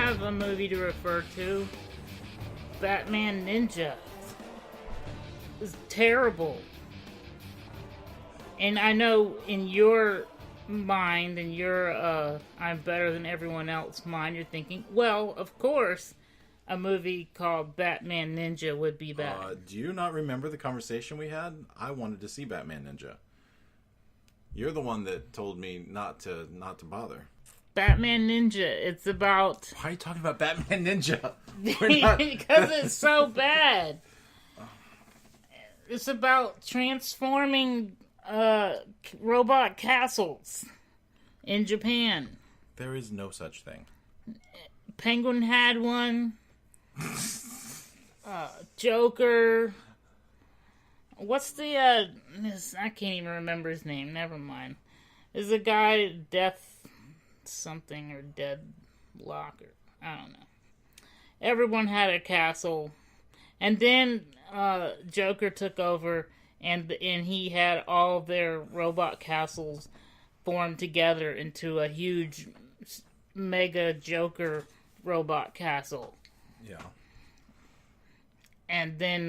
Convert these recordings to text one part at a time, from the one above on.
have a movie to refer to. Batman Ninja. It's terrible. And I know in your mind, and your I'm better than everyone else mind, you're thinking, well, of course, a movie called Batman Ninja would be bad. Do you not remember the conversation we had? I wanted to see Batman Ninja. You're the one that told me not to bother. Batman Ninja. It's about... Why are you talking about Batman Ninja? Because it's so bad. It's about transforming robot castles in Japan. There is no such thing. Penguin had one. Joker. What's the I can't even remember his name. Never mind. There's a guy, Death something or Deadlock, or I don't know. Everyone had a castle, and then Joker took over, and he had all their robot castles formed together into a huge mega Joker robot castle. Yeah. And then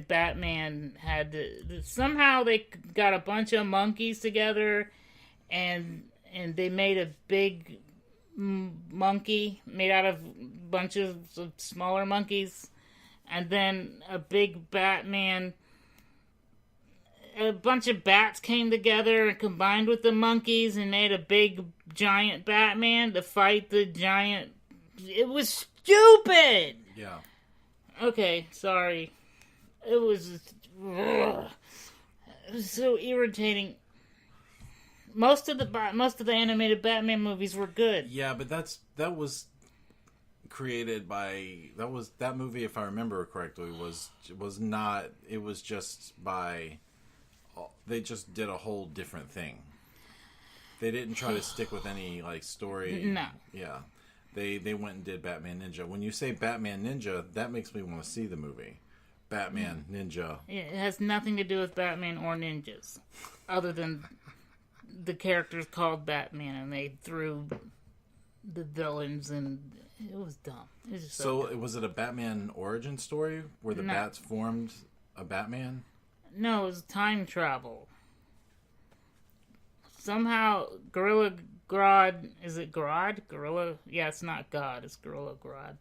Batman had to, somehow they got a bunch of monkeys together, and they made a big monkey made out of bunches of smaller monkeys, and then a big Batman. A bunch of bats came together and combined with the monkeys and made a big giant Batman to fight the giant. It was stupid. Yeah. Okay, sorry. It was so irritating. Most of the animated Batman movies were good. Yeah, but that was created by that movie, if I remember correctly, was not. It was just by. They just did a whole different thing. They didn't try to stick with any like story. No. Yeah. They went and did Batman Ninja. When you say Batman Ninja, that makes me want to see the movie. Batman Ninja. It has nothing to do with Batman or ninjas, other than the character's called Batman, and they threw the villains, and it was dumb. It was just so dumb. Was it a Batman origin story where the bats formed a Batman? No, it was time travel. Somehow, Gorilla Grodd... Is it Grodd? Gorilla? Yeah, it's not God. It's Gorilla Grodd.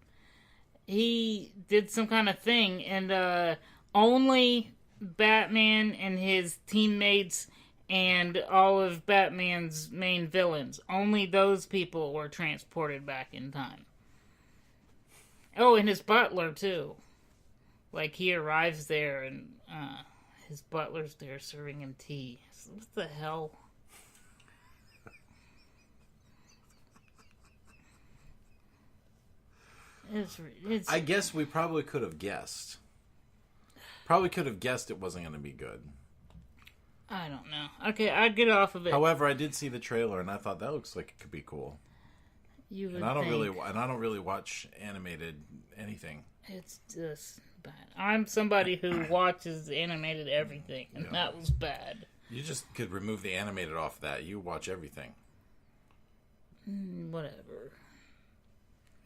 He did some kind of thing, and only Batman and his teammates and all of Batman's main villains, only those people were transported back in time. Oh, and his butler, too. Like, he arrives there, and his butler's there serving him tea. What the hell? It's I guess we probably could have guessed. Probably could have guessed it wasn't going to be good. I don't know. Okay, I'd get off of it. However, I did see the trailer, and I thought that looks like it could be cool. You would and I don't think. really watch animated anything. It's just bad. I'm somebody who watches animated everything, and that was bad. You just could remove the animated off that. You watch everything. Whatever.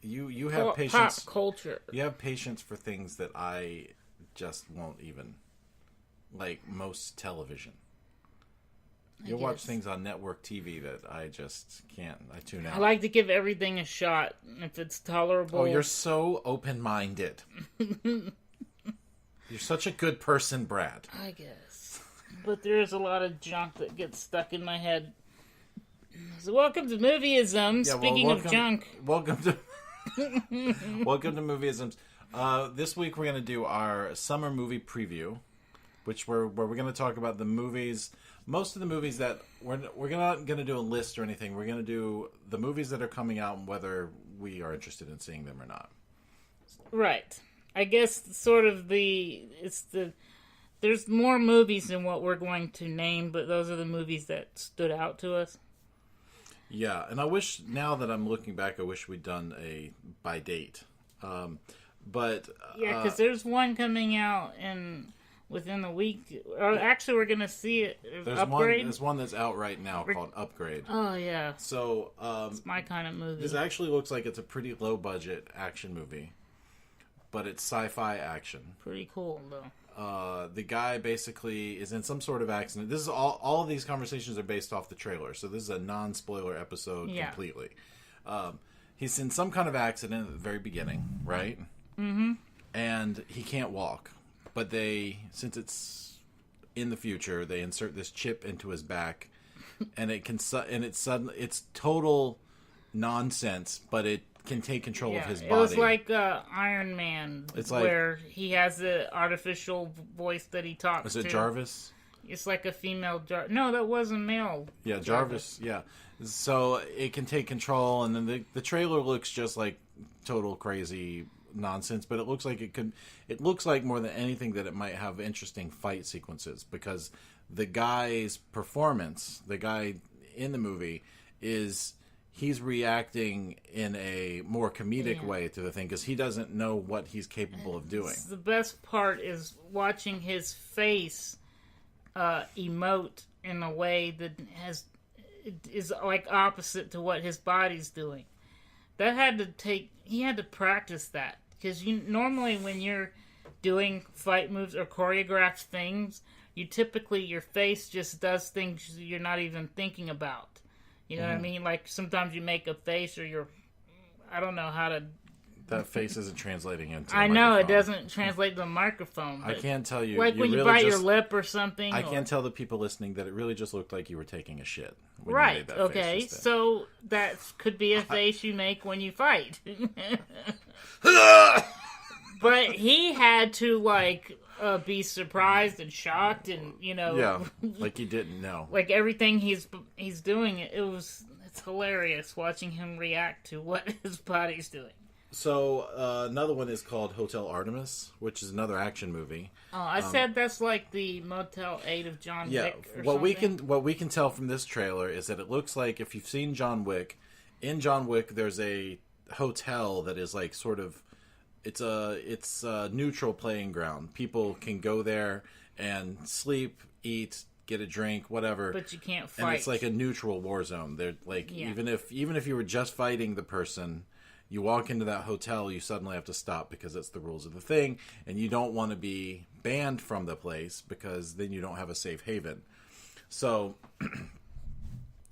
You have patience. Pop culture. You have patience for things that I just won't even. Like most television. You'll watch things on network TV that I just can't. I tune out. I like to give everything a shot if it's tolerable. Oh, you're so open-minded. You're such a good person, Brad. I guess. But there's a lot of junk that gets stuck in my head. So welcome to Movieisms. Speaking of junk. Welcome to Welcome to Movieisms. This week we're going to do our summer movie preview, where we're going to talk about the movies. Most of the movies that we're not going to do a list or anything. We're going to do the movies that are coming out and whether we are interested in seeing them or not. Right. I guess sort of there's more movies than what we're going to name, but those are the movies that stood out to us. Yeah, and I wish, now that I'm looking back, I wish we'd done a by date. But yeah, because there's one coming out in within the week. Or actually, we're gonna see it. Upgrade. There's one that's out right now called Upgrade. Oh yeah. So it's my kind of movie. This actually looks like it's a pretty low budget action movie, but it's sci-fi action. Pretty cool though. The guy basically is in some sort of accident. This is all of these conversations are based off the trailer, so this is a non-spoiler episode completely. He's in some kind of accident at the very beginning, right? Mm-hmm. And he can't walk. But since it's in the future, they insert this chip into his back, and it's total nonsense, but it can take control of his body. It was like Iron Man, where he has the artificial voice that he talks to. Is it Jarvis? It's like a female Jarvis. No, that wasn't male. Yeah, Jarvis. Yeah. So it can take control, and then the trailer looks just like total crazy nonsense, but it looks like it looks like more than anything that it might have interesting fight sequences, because the guy's performance, the guy in the movie, he's reacting in a more comedic way to the thing, because he doesn't know what he's capable of doing. The best part is watching his face emote in a way that is like opposite to what his body's doing. He had to practice that, because normally when you're doing fight moves or choreographed things, your face just does things you're not even thinking about. You know what I mean? Like sometimes you make a face, or I don't know how to. That face isn't translating into. I know it doesn't translate to the microphone. I can't tell you. Like when you bite your lip or something. I can't tell the people listening that it really just looked like you were taking a shit. Right. Okay. So that could be a face you make when you fight. But he had to be surprised and shocked, and like he didn't know. Like everything he's doing, it's hilarious watching him react to what his body's doing. So another one is called Hotel Artemis, which is another action movie. Oh, I said that's like the Motel 8 of John Wick. Or what we can tell from this trailer is that it looks like, if you've seen John Wick, in John Wick there's a hotel that is like sort of it's a neutral playing ground. People can go there and sleep, eat, get a drink, whatever. But you can't fight. And it's like a neutral war zone. They're like even if you were just fighting the person. You walk into that hotel, you suddenly have to stop because that's the rules of the thing, and you don't want to be banned from the place because then you don't have a safe haven. So,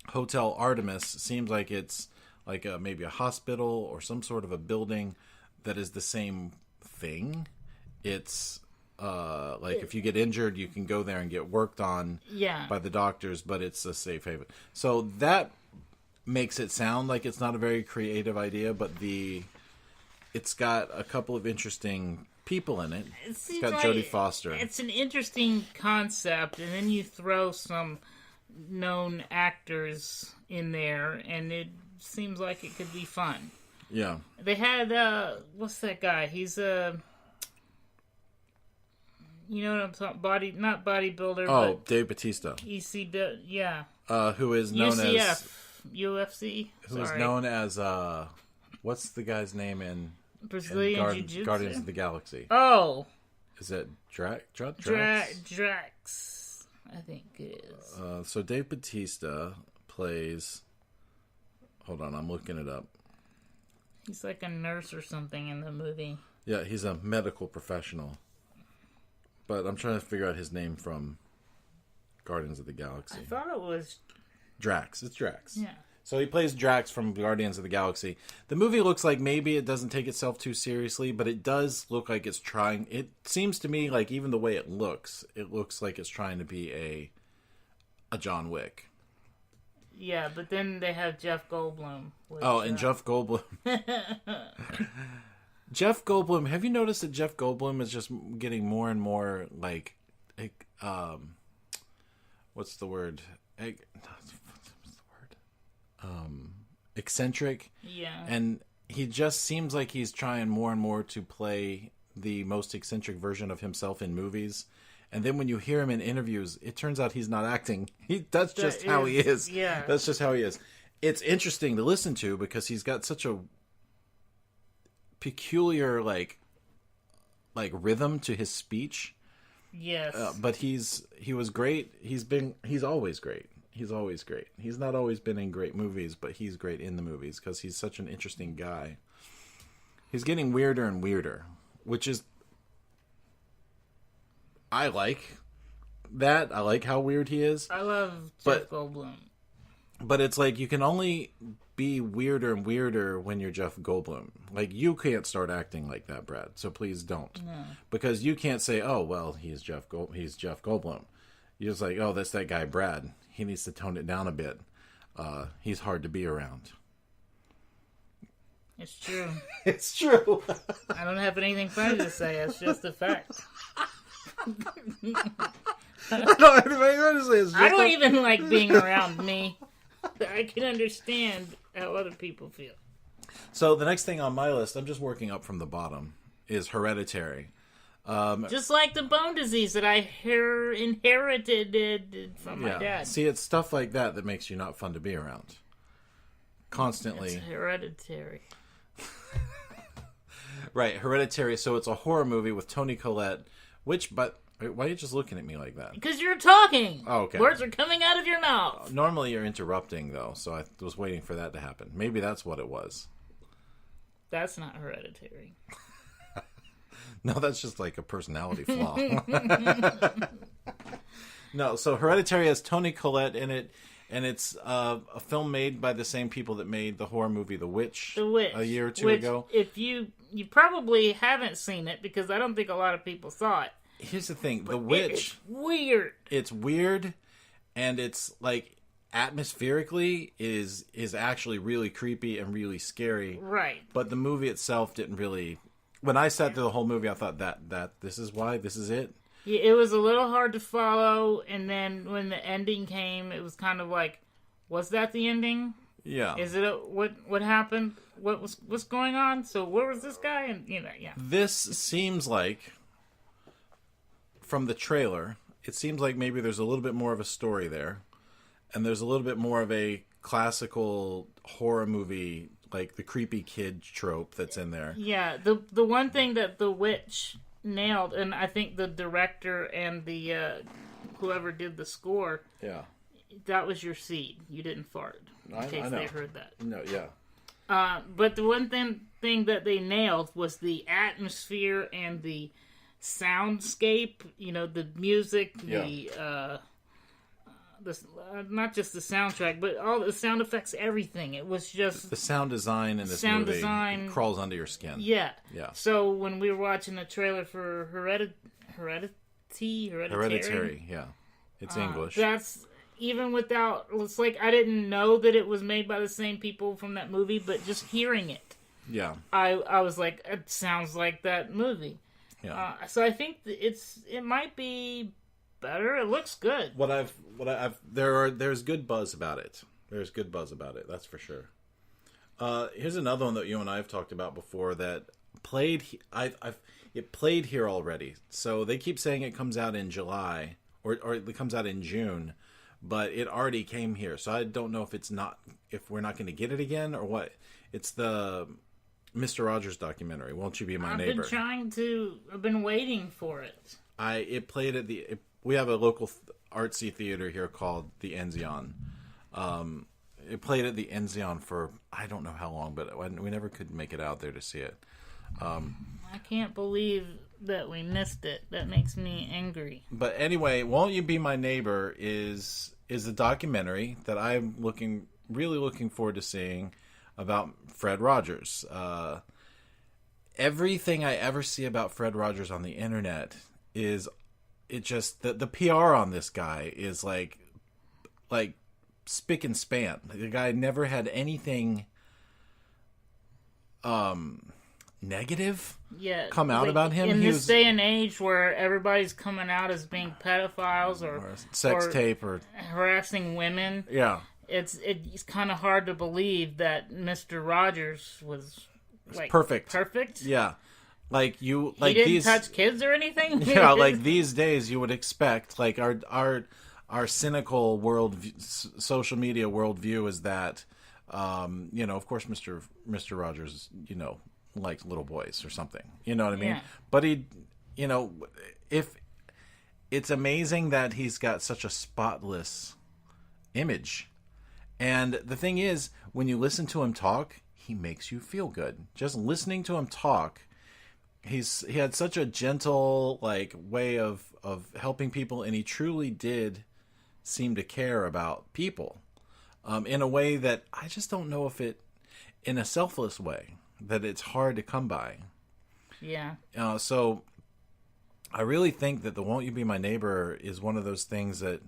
Hotel Artemis seems like it's like maybe a hospital or some sort of a building that is the same thing. It's if you get injured, you can go there and get worked on by the doctors, but it's a safe haven. So that makes it sound like it's not a very creative idea, but it's got a couple of interesting people in it. It's got Jodie Foster. It's an interesting concept, and then you throw some known actors in there, and it seems like it could be fun. Yeah. They had what's that guy? He's you know what I'm talking? Not bodybuilder. Oh, Dave Bautista. ECW, yeah. Who is known UCF. as UFC. Who is known as what's the guy's name in Brazilian Jiu-Jitsu? Guardians of the Galaxy? Oh, is it Drax? Drax, I think it is. So Dave Bautista plays. Hold on, I'm looking it up. He's like a nurse or something in the movie. Yeah, he's a medical professional. But I'm trying to figure out his name from Guardians of the Galaxy. I thought it was Drax. It's Drax. Yeah. So he plays Drax from Guardians of the Galaxy. The movie looks like maybe it doesn't take itself too seriously, but it does look like it's trying. It seems to me like even the way it looks like it's trying to be a John Wick. Yeah, but then they have Jeff Goldblum. And Jeff Goldblum. Jeff Goldblum. Have you noticed that Jeff Goldblum is just getting more and more like, what's the word? Eccentric. Yeah. And he just seems like he's trying more and more to play the most eccentric version of himself in movies. And then when you hear him in interviews, it turns out he's not acting. That's just how he is. Yeah. That's just how he is. It's interesting to listen to because he's got such a peculiar like rhythm to his speech. Yes. But he was great. He's always great. He's always great. He's not always been in great movies, but he's great in the movies because he's such an interesting guy. He's getting weirder and weirder, which is... I like that. I like how weird he is. I love Jeff Goldblum. But it's like you can only be weirder and weirder when you're Jeff Goldblum. Like, you can't start acting like that, Brad. So please don't. No. Because you can't say, oh, well, he's Jeff Goldblum. You're just like, oh, that's that guy, Brad. He needs to tone it down a bit. He's hard to be around. It's true. It's true. I don't have anything funny to say. It's just a fact. I don't even like being around me. I can understand how other people feel. So the next thing on my list, I'm just working up from the bottom, is Hereditary. Just like the bone disease that I inherited from my dad. See, it's stuff like that makes you not fun to be around. Constantly. It's hereditary. Right, Hereditary. So it's a horror movie with Toni Collette, but why are you just looking at me like that? Because you're talking. Oh, okay. Words are coming out of your mouth. Normally you're interrupting, though, so I was waiting for that to happen. Maybe that's what it was. That's not Hereditary. No, that's just like a personality flaw. No, so Hereditary has Toni Collette in it, and it's a film made by the same people that made the horror movie The Witch. A year or two ago. If you probably haven't seen it, because I don't think a lot of people saw it. Here's the thing, The Witch... It's weird. It's weird, and it's like... atmospherically is actually really creepy and really scary. Right. But the movie itself didn't really... When I sat through the whole movie, I thought that this is why, this is it. Yeah, it was a little hard to follow, and then when the ending came, it was kind of like, was that the ending? Yeah. Is it what happened? What's going on? So where was this guy? And yeah. This seems like, from the trailer, it seems like maybe there's a little bit more of a story there. And there's a little bit more of a classical horror movie, like the creepy kid trope that's in there. Yeah, the one thing that The Witch nailed, and I think the director and the whoever did the score, that was your seed. You didn't fart, in case they heard that. No, yeah. But the one thing that they nailed was the atmosphere and the soundscape. The music, not just the soundtrack, but all the sound effects, everything. It was just... The sound design in this movie crawls under your skin. Yeah. So when we were watching the trailer for Hereditary, yeah. It's English. That's... Even without... It's like I didn't know that it was made by the same people from that movie, but just hearing it. Yeah. I was like, it sounds like that movie. Yeah. So I think it might be... better. It looks good. There's good buzz about it. There's good buzz about it. That's for sure. Here's another one that you and I have talked about before that played. It played here already. So they keep saying it comes out in July or it comes out in June, but it already came here. So I don't know if we're not going to get it again or what. It's the Mr. Rogers documentary. Won't You Be My Neighbor? I've been waiting for it. It played at we have a local artsy theater here called the Enzion. It played at the Enzion for I don't know how long, but we never could make it out there to see it. I can't believe that we missed it. That makes me angry. But anyway, Won't You Be My Neighbor is a documentary that I'm really looking forward to seeing about Fred Rogers. Everything I ever see about Fred Rogers on the internet is... It just the PR on this guy is like spick and span. The guy never had anything negative come out about him. In this day and age where everybody's coming out as being pedophiles or sex tape or harassing women. Yeah. It's kind of hard to believe that Mr. Rogers was like perfect. Perfect? Yeah. Like he didn't touch kids or anything. Yeah, like these days you would expect, like our cynical social media worldview is that, of course, Mr. Rogers, liked little boys or something. You know what I mean? Yeah. But he, if it's amazing that he's got such a spotless image. And the thing is, when you listen to him talk, he makes you feel good. Just listening to him talk, he had such a gentle like way of helping people, and he truly did seem to care about people in a way that I just don't know if it, in a selfless way, that it's hard to come by. Yeah. So I really think that the "Won't You Be My Neighbor" is one of those things that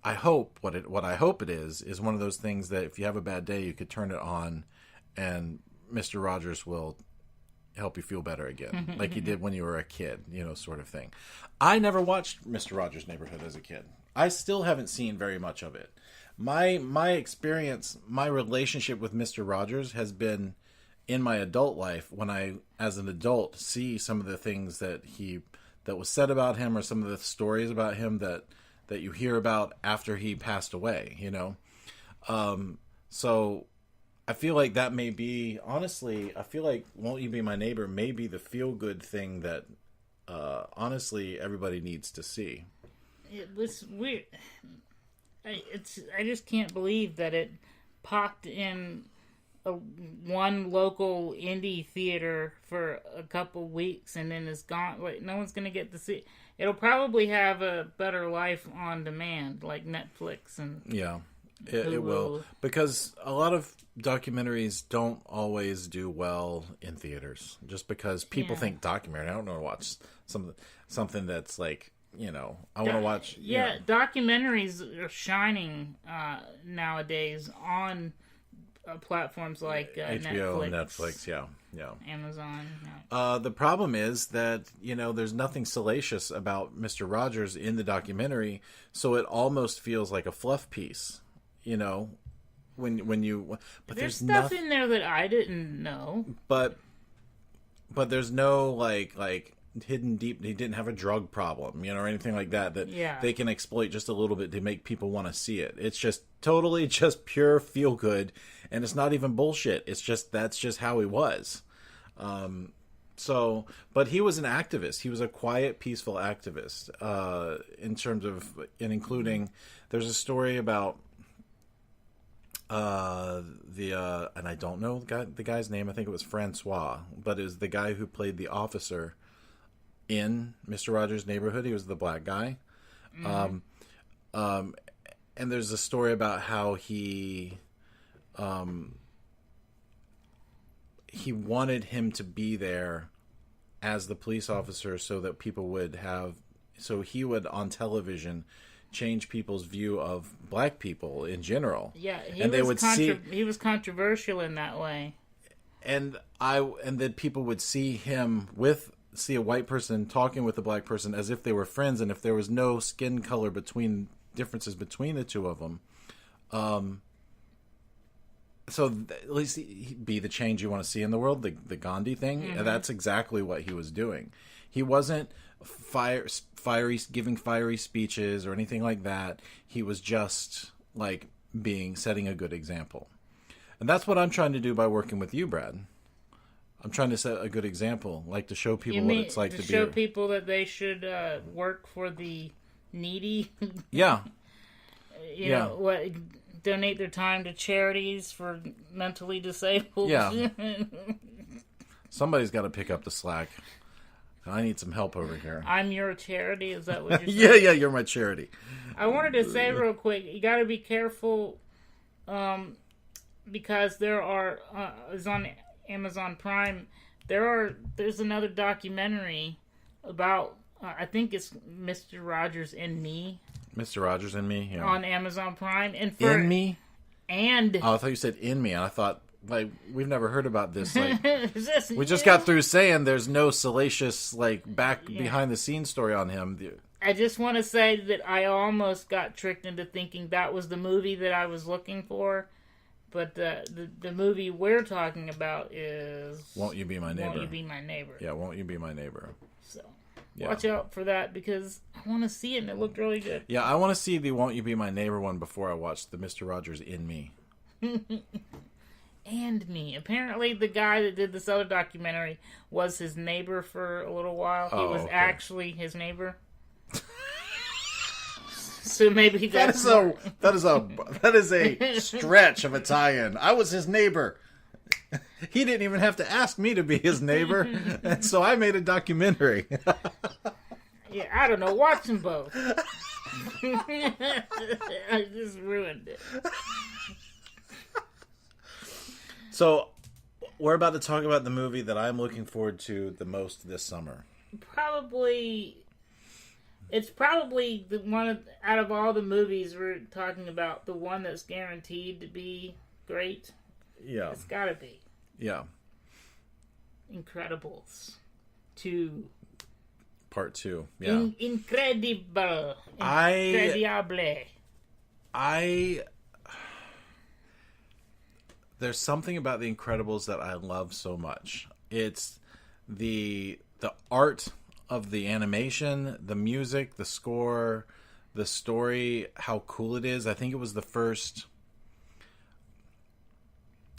I hope what I hope it is one of those things that if you have a bad day, you could turn it on, and Mr. Rogers will help you feel better again, like he did when you were a kid, sort of thing. I never watched Mr. Rogers' Neighborhood as a kid. I still haven't seen very much of it. My experience, my relationship with Mr. Rogers has been in my adult life when I, as an adult, see some of the things that was said about him, or some of the stories about him that you hear about after he passed away, So I feel like that may be, honestly, I feel like "Won't You Be My Neighbor" may be the feel-good thing that, honestly, everybody needs to see. It was weird. I just can't believe that it popped in one local indie theater for a couple weeks and then it's gone. Like, no one's going to get to see it. It'll probably have a better life on demand, like Netflix and yeah, it will, because a lot of documentaries don't always do well in theaters. Just because people think documentary, I don't want to watch something that's like, I want to watch. Yeah, documentaries are shining nowadays on platforms like HBO, Netflix, yeah. Amazon. The problem is that there's nothing salacious about Mr. Rogers in the documentary, so it almost feels like a fluff piece. When you, but there's stuff in there that I didn't know. But there's no like hidden deep. He didn't have a drug problem, or anything like that they can exploit just a little bit to make people want to see it. It's just totally just pure feel good, and it's not even bullshit. It's just that's just how he was. But he was an activist. He was a quiet, peaceful activist. Including, there's a story about and I don't know the guy's name. I think it was Francois, but it was the guy who played the officer in Mr. Rogers' Neighborhood. He was the black guy. And there's a story about how he wanted him to be there as the police officer so that people would he would on television change people's view of black people in general. Yeah, he was controversial in that way. And then people would see a white person talking with a black person as if they were friends, and if there was no skin color differences between the two of them, at least be the change you want to see in the world, the Gandhi thing. Mm-hmm. That's exactly what he was doing. He wasn't giving fiery speeches or anything like that. He was just like setting a good example. And that's what I'm trying to do by working with you, Brad. I'm trying to set a good example, like to show people what it's like to show people that they should work for the needy. Yeah. Donate their time to charities for mentally disabled. Yeah. Somebody's got to pick up the slack. I need some help over here. I'm your charity? Is that what you're saying? Yeah, you're my charity. I wanted to say real quick, you got to be careful because there are, it's on Amazon Prime, there's another documentary about, I think it's Mr. Rogers and Me. Mr. Rogers and Me, yeah. On Amazon Prime. And In Me? And... Oh, I thought you said In Me, and I thought, we've never heard about this. We just got through saying there's no salacious, behind-the-scenes story on him. I just want to say that I almost got tricked into thinking that was the movie that I was looking for. But the movie we're talking about is... Won't You Be My Neighbor? Won't You Be My Neighbor. Yeah, Won't You Be My Neighbor. So, watch out for that, because I want to see it, and it looked really good. Yeah, I want to see the Won't You Be My Neighbor one before I watch the Mr. Rogers In Me. And Me. Apparently, the guy that did this other documentary was his neighbor for a little while. He was actually his neighbor. So maybe he got that is a stretch of a tie-in. I was his neighbor. He didn't even have to ask me to be his neighbor, and so I made a documentary. Yeah, I don't know. Watch them both. I just ruined it. So, we're about to talk about the movie that I'm looking forward to the most this summer. It's probably the one out of all the movies we're talking about, the one that's guaranteed to be great. Yeah. It's gotta be. Yeah. Incredibles 2. Part 2. Yeah. Incredible. There's something about The Incredibles that I love so much. It's the art of the animation, the music, the score, the story, how cool it is. I think it was the first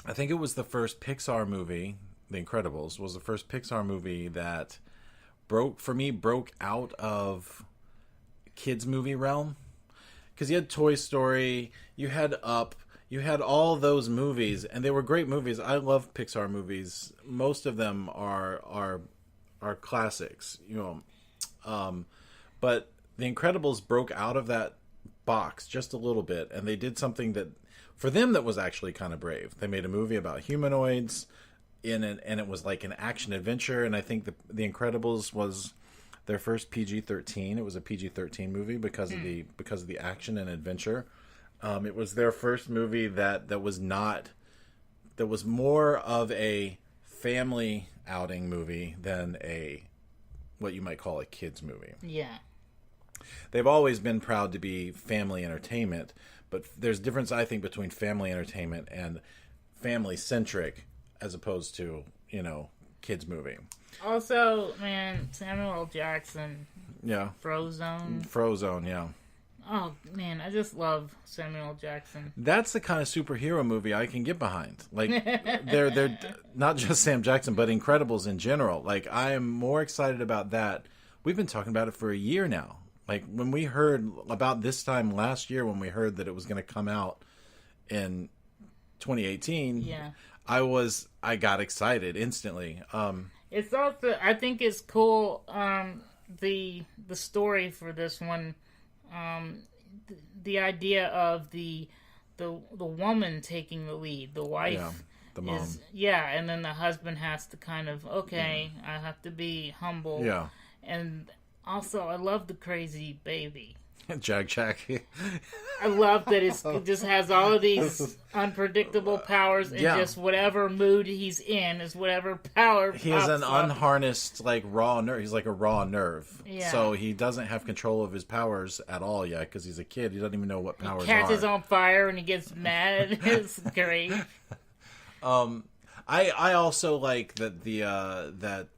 Pixar movie. The Incredibles was the first Pixar movie that broke out of kids movie realm. Because you had Toy Story, you had Up, you had all those movies, and they were great movies. I love Pixar movies. Most of them are classics, but The Incredibles broke out of that box just a little bit, and they did something that, for them, that was actually kind of brave. They made a movie about humanoids and it was like an action adventure, and I think The Incredibles was their first PG-13. It was a PG-13 movie because of the action and adventure. It was their first movie that was more of a family outing movie than what you might call a kids movie. Yeah. They've always been proud to be family entertainment, but there's a difference, I think, between family entertainment and family centric as opposed to, kids movie. Also, man, Samuel L. Jackson. Yeah. Frozone, yeah. Oh, man, I just love Samuel L. Jackson. That's the kind of superhero movie I can get behind. Like, they're not just Sam Jackson, but Incredibles in general. Like, I am more excited about that. We've been talking about it for a year now. Like, when we heard about this time last year, when we heard that it was going to come out in 2018, yeah, I got excited instantly. It's also, I think it's cool, the story for this one. The idea of the woman taking the lead, the wife, yeah, the mom, and then the husband has to kind of I have to be humble, yeah, and also I love the crazy baby. Jack. I love that it just has all of these unpredictable powers, and just whatever mood he's in is whatever power. He is an unharnessed, raw nerve. He's like a raw nerve. Yeah. So he doesn't have control of his powers at all yet because he's a kid. He doesn't even know what powers are. He catches on fire and he gets mad. It's great. I also like that the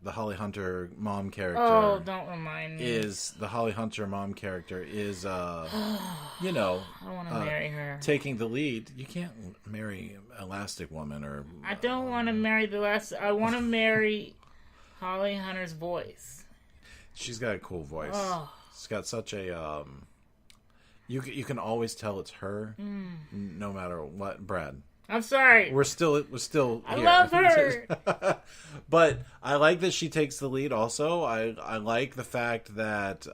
Holly Hunter mom character. Oh, don't remind me. The Holly Hunter mom character is I want to marry her. Taking the lead. You can't marry Elastic Woman or. I don't want to marry I want to marry Holly Hunter's voice. She's got a cool voice. Oh. She's got such a. You can always tell it's her, no matter what. Brad. I'm sorry. We're still here. I love her. But I like that she takes the lead also. I like the fact that,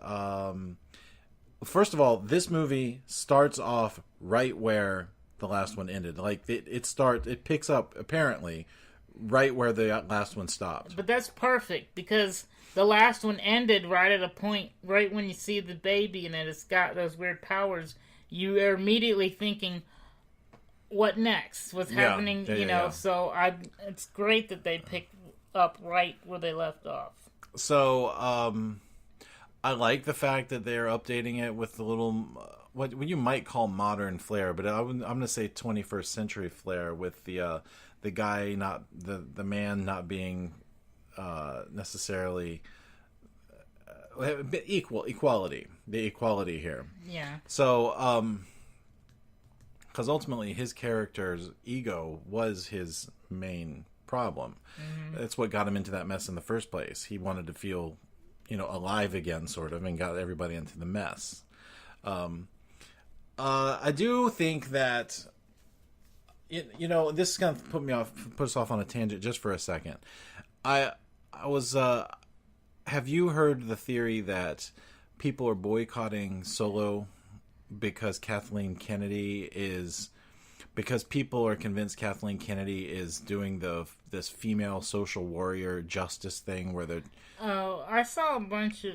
first of all, this movie starts off right where the last one ended. Like, it picks up, apparently, right where the last one stopped. But that's perfect, because the last one ended right at a point, right when you see the baby and it's got those weird powers. You are immediately thinking, what next? What's happening? So it's great that they picked up right where they left off. So I like the fact that they're updating it with the little what you might call modern flair, but I'm going to say 21st century flair with the guy not the man not being necessarily equality here. Yeah. So because ultimately his character's ego was his main problem. Mm-hmm. That's what got him into that mess in the first place. He wanted to feel, alive again, sort of, and got everybody into the mess. I do think that this is gonna put us off on a tangent just for a second. I was. Have you heard the theory that people are boycotting Solo because people are convinced Kathleen Kennedy is doing this female social warrior justice thing where they're... Oh, I saw a bunch of...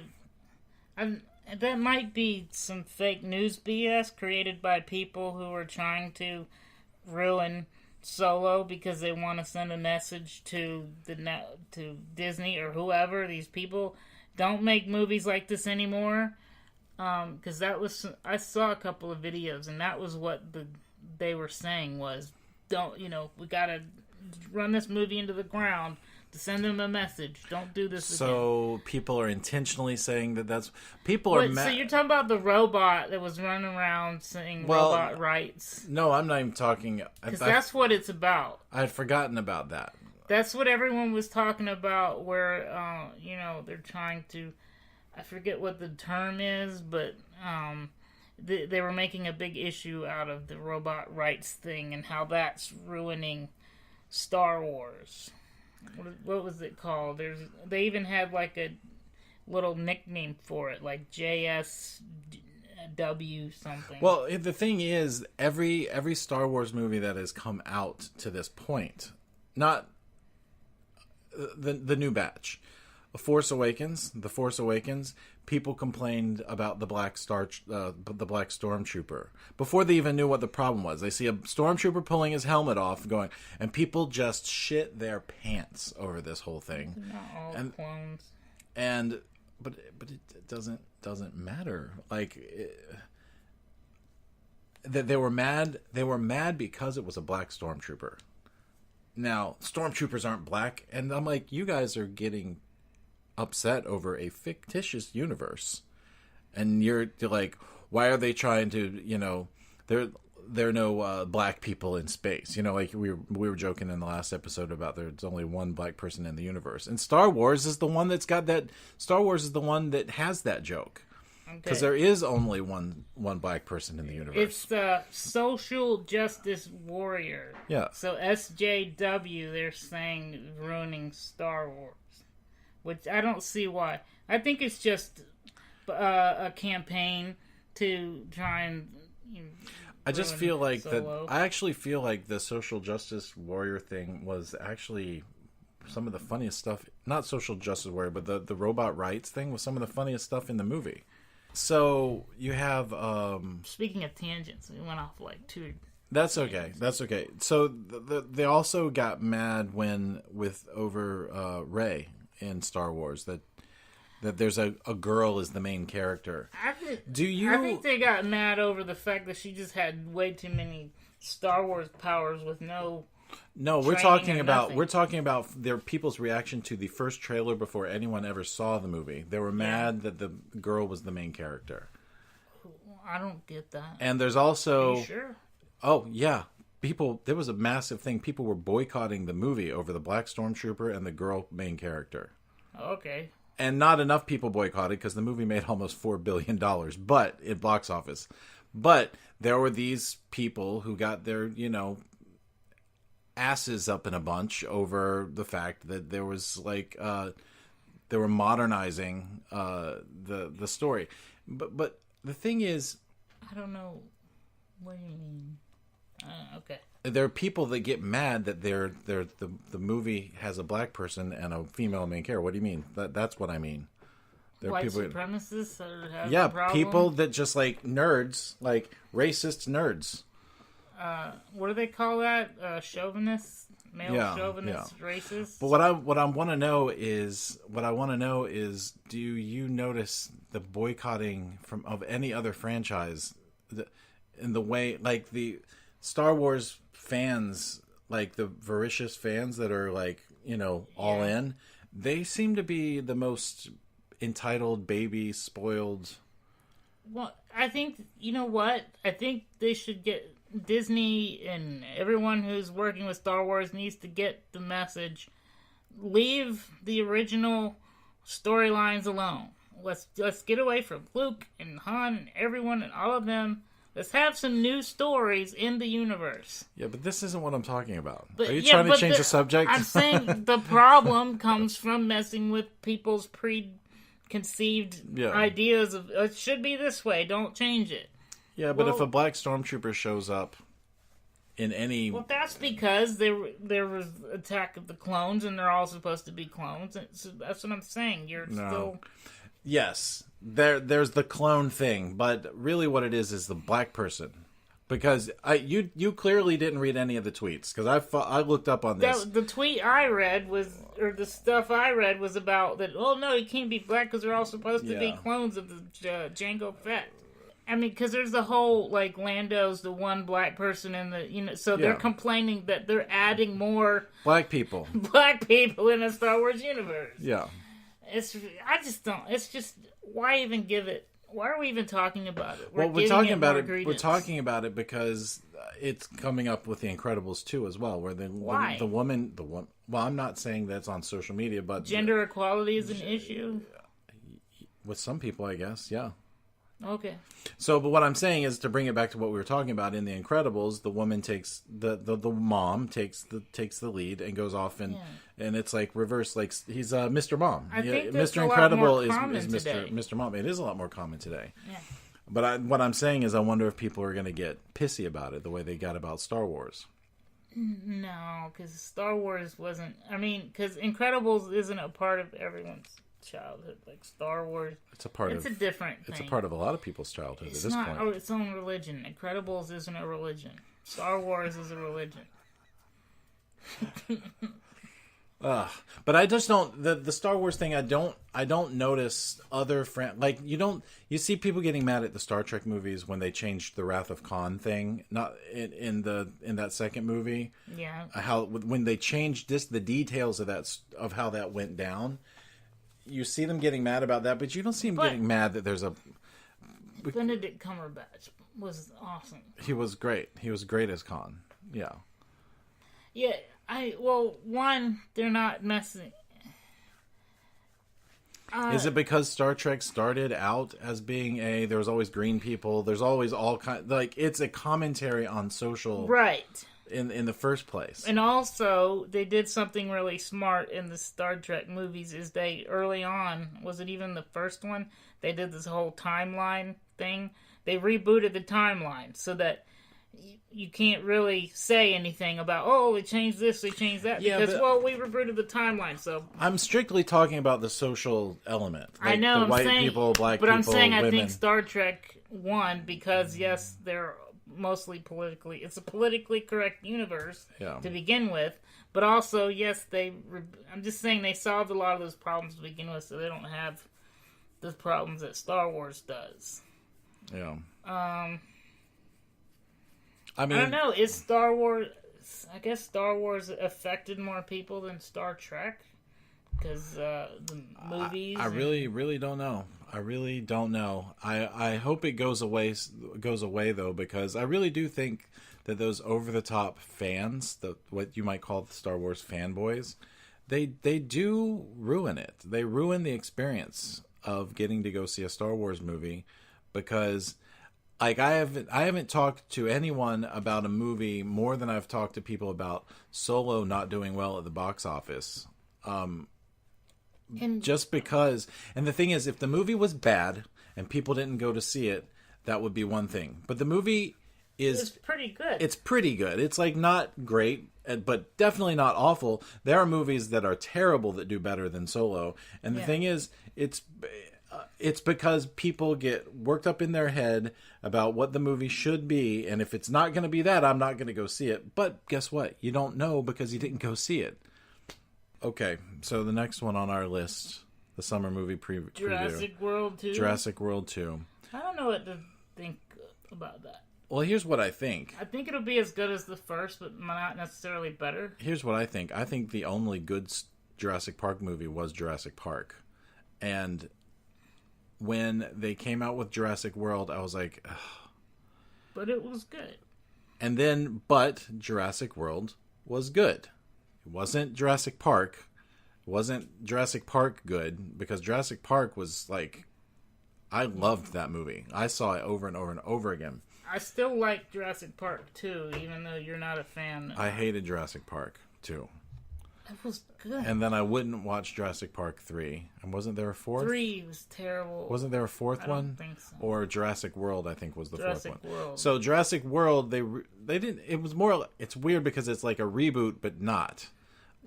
that might be some fake news BS created by people who are trying to ruin Solo because they want to send a message to Disney or whoever. These people don't make movies like this anymore. Because I saw a couple of videos, and that was what they were saying was, we gotta run this movie into the ground to send them a message. Don't do this again. So people are intentionally saying that's... People are... So you're talking about the robot that was running around saying robot rights? No, I'm not even talking... Because that's what it's about. I had forgotten about that. That's what everyone was talking about, where, they're trying to... I forget what the term is, but they were making a big issue out of the robot rights thing and how that's ruining Star Wars. What was it called? They even had like a little nickname for it, like JSW something. Well, the thing is, every Star Wars movie that has come out to this point, not the new batch, The Force Awakens, people complained about the Black Stormtrooper before they even knew what the problem was. They see a Stormtrooper pulling his helmet off, and people just shit their pants over this whole thing. Not all clones. But it doesn't matter. Like they were mad. They were mad because it was a black Stormtrooper. Now, Stormtroopers aren't black, and I'm like, you guys are getting upset over a fictitious universe, and you're like, why are they trying to, there are no black people in space, like we were joking in the last episode about there's only one black person in the universe, and Star Wars is the one that has that joke, because there is only one black person in the universe. It's the social justice warrior. Yeah. So SJW, they're saying ruining Star Wars. Which I don't see why. I think it's just a campaign to try and... I just feel like Solo. I actually feel like the social justice warrior thing was actually some of the funniest stuff. Not social justice warrior, but the robot rights thing was some of the funniest stuff in the movie. So you have... Speaking of tangents, we went off like two... That's okay. So they also got mad over Rey in Star Wars, that there's a girl is the main character. I think they got mad over the fact that she just had way too many Star Wars powers with no. No, we're talking about their people's reaction to the first trailer before anyone ever saw the movie. They were mad that the girl was the main character. I don't get that. And there's also... Are you sure? Oh yeah. There was a massive thing. People were boycotting the movie over the Black Stormtrooper and the girl main character. Okay. And not enough people boycotted because the movie made almost $4 billion, but in box office. But there were these people who got their, asses up in a bunch over the fact that there was they were modernizing the story. But the thing is, I don't know. What do you mean? Okay. There are people that get mad that the movie has a black person and a female main character. What do you mean? That's what I mean. White people supremacists that have a problem? People that just like nerds, like racist nerds. What do they call that? Chauvinists, male chauvinist, racists. But what I want to know is do you notice the boycotting of any other franchise in the way like the Star Wars fans, like the voracious fans that are like, all in, they seem to be the most entitled, baby, spoiled. Well, I think, you know what? I think they should get Disney and everyone who's working with Star Wars needs to get the message. Leave the original storylines alone. Let's get away from Luke and Han and everyone and all of them. Let's have some new stories in the universe. Yeah, but this isn't what I'm talking about. But, Are you trying to change the subject? I'm saying the problem comes from messing with people's preconceived ideas of it should be this way. Don't change it. Yeah, but if a black stormtrooper shows up in any... Well, that's because there was Attack of the Clones, and they're all supposed to be clones. So that's what I'm saying. Still... Yes, there's the clone thing, but really what it is the black person. Because you clearly didn't read any of the tweets, because I looked up on this. The tweet I read or the stuff I read was about that, oh no, he can't be black because they're all supposed to be clones of the Jango Fett. I mean, because there's the whole, like, Lando's the one black person in the, so they're complaining that they're adding more... Black people in the Star Wars universe. Yeah. I just don't, it's just, why even give it, why are we even talking about it? We're talking about it. We're talking about it because it's coming up with The Incredibles 2 as well, where the woman, well, I'm not saying that's on social media, but... Gender equality is an issue? With some people, I guess, yeah. Okay. So, but what I'm saying is, to bring it back to what we were talking about in The Incredibles, the woman takes the mom takes the lead and goes off and it's like reverse, like he's Mr. Mom. I think Mr. Incredible is Mr. Mom. It is a lot more common today. Yeah. But what I'm saying is, I wonder if people are going to get pissy about it the way they got about Star Wars. No, because Star Wars wasn't. I mean, because Incredibles isn't a part of everyone's childhood. Like Star Wars, it's a different thing. It's a part of a lot of people's childhood at this point. It's not its own religion. Incredibles isn't a religion. Star Wars is a religion. But I just don't the Star Wars thing. I don't notice other you see people getting mad at the Star Trek movies when they changed the Wrath of Khan thing. Not in that second movie. Yeah. When they changed the details of how that went down. You see them getting mad about that, but you don't see them getting mad that there's a... Benedict Cumberbatch was awesome. He was great. He was great as Khan. Yeah. Yeah, they're not messing... Is it because Star Trek started out as being there's always green people, there's always all kind... Like, it's a commentary on social... Right. In the first place. And also, they did something really smart in the Star Trek movies, is they, early on, was it even the first one? They did this whole timeline thing. They rebooted the timeline so that you can't really say anything about, oh, they changed this, they changed that, because, we rebooted the timeline, so... I'm strictly talking about the social element. Like I know, the people, black but people, I'm saying women. I think Star Trek won because, yes, they're... mostly it's a politically correct universe to begin with, but also, yes, I'm just saying they solved a lot of those problems to begin with, so they don't have the problems that Star Wars does. Yeah. I mean, I don't know, is Star Wars, I guess Star Wars affected more people than Star Trek? Because the movies... I really don't know. I really don't know. I hope it goes away though, because I really do think that those over-the-top fans, what you might call the Star Wars fanboys, they do ruin it. They ruin the experience of getting to go see a Star Wars movie, because like I haven't talked to anyone about a movie more than I've talked to people about Solo not doing well at the box office. Just because, and the thing is, if the movie was bad and people didn't go to see it, that would be one thing. But the movie is pretty good. It's pretty good. It's like not great, but definitely not awful. There are movies that are terrible that do better than Solo. And the thing is, it's because people get worked up in their head about what the movie should be. And if it's not going to be that, I'm not going to go see it. But guess what? You don't know because you didn't go see it. Okay, so the next one on our list, the summer movie preview. Jurassic World 2. Jurassic World 2. I don't know what to think about that. Well, here's what I think. I think it'll be as good as the first, but not necessarily better. Here's what I think. I think the only good Jurassic Park movie was Jurassic Park. And when they came out with Jurassic World, I was like, ugh. But it was good. But Jurassic World was good. It wasn't Jurassic Park. It wasn't Jurassic Park good, because Jurassic Park was like, I loved that movie. I saw it over and over and over again. I still like Jurassic Park 2, even though you're not a fan. I hated Jurassic Park 2. It was good. And then I wouldn't watch Jurassic Park 3. And wasn't there a fourth? 3 was terrible. Wasn't there a fourth one? I don't think so. Or Jurassic World, I think, was the fourth one. World. So Jurassic World, they didn't. It was more. It's weird because it's like a reboot, but not.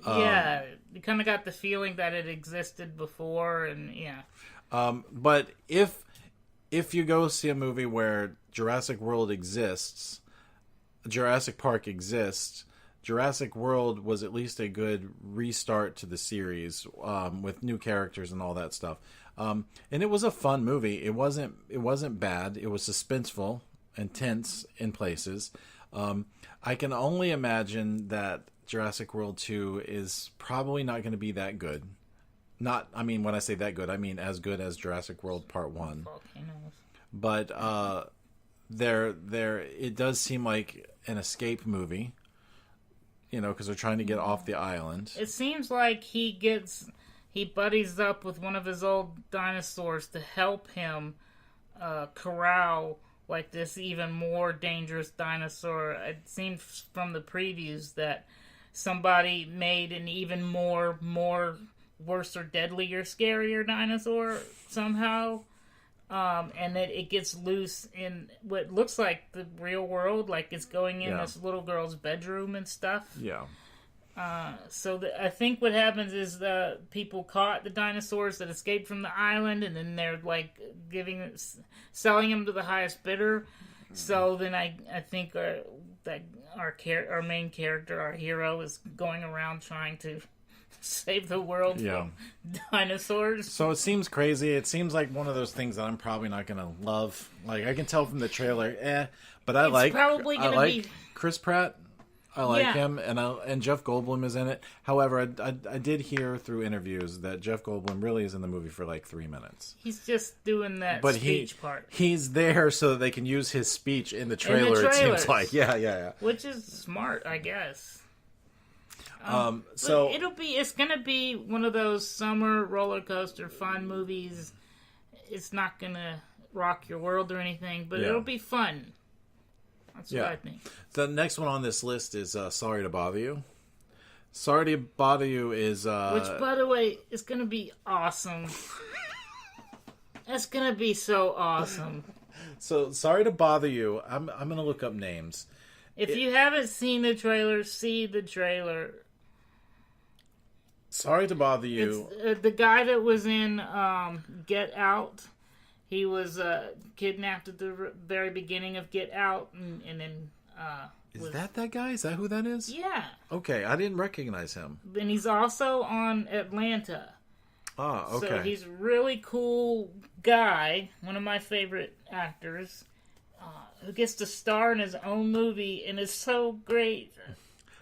Yeah, you kind of got the feeling that it existed before, and yeah. But if you go see a movie where Jurassic World exists, Jurassic Park exists, Jurassic World was at least a good restart to the series with new characters and all that stuff. And it was a fun movie. It wasn't bad. It was suspenseful and tense in places. I can only imagine that Jurassic World 2 is probably not going to be that good. When I say that good, I mean as good as Jurassic World Part 1. But it does seem like an escape movie, because they're trying to get off the island. It seems like he buddies up with one of his old dinosaurs to help him corral like this even more dangerous dinosaur. It seems from the previews that somebody made an even more worse or deadlier, scarier dinosaur somehow. And that it gets loose in what looks like the real world, like it's going in this little girl's bedroom and stuff. Yeah. I think what happens is the people caught the dinosaurs that escaped from the island, and then they're like selling them to the highest bidder. So then I think that our main character, our hero, is going around trying to save the world from dinosaurs. So it seems crazy. It seems like one of those things that I'm probably not going to love. Like, I can tell from the trailer, but I like Chris Pratt. I like him, and Jeff Goldblum is in it. However, I did hear through interviews that Jeff Goldblum really is in the movie for like 3 minutes. He's just doing that speech part. He's there so that they can use his speech in the trailer, it seems like. Yeah. Which is smart, I guess. So it's gonna be one of those summer roller coaster fun movies. It's not gonna rock your world or anything, but it'll be fun. That's what I think. The next one on this list is Sorry to Bother You. Sorry to Bother You is which, by the way, is gonna be awesome. That's gonna be so awesome. So Sorry to Bother You. I'm gonna look up names. If you haven't seen the trailer, see the trailer. Sorry to Bother You. It's, the guy that was in Get Out, he was kidnapped at the very beginning of Get Out, and then... Is that guy? Is that who that is? Yeah. Okay, I didn't recognize him. And he's also on Atlanta. Ah, okay. So he's a really cool guy, one of my favorite actors, who gets to star in his own movie, and is so great.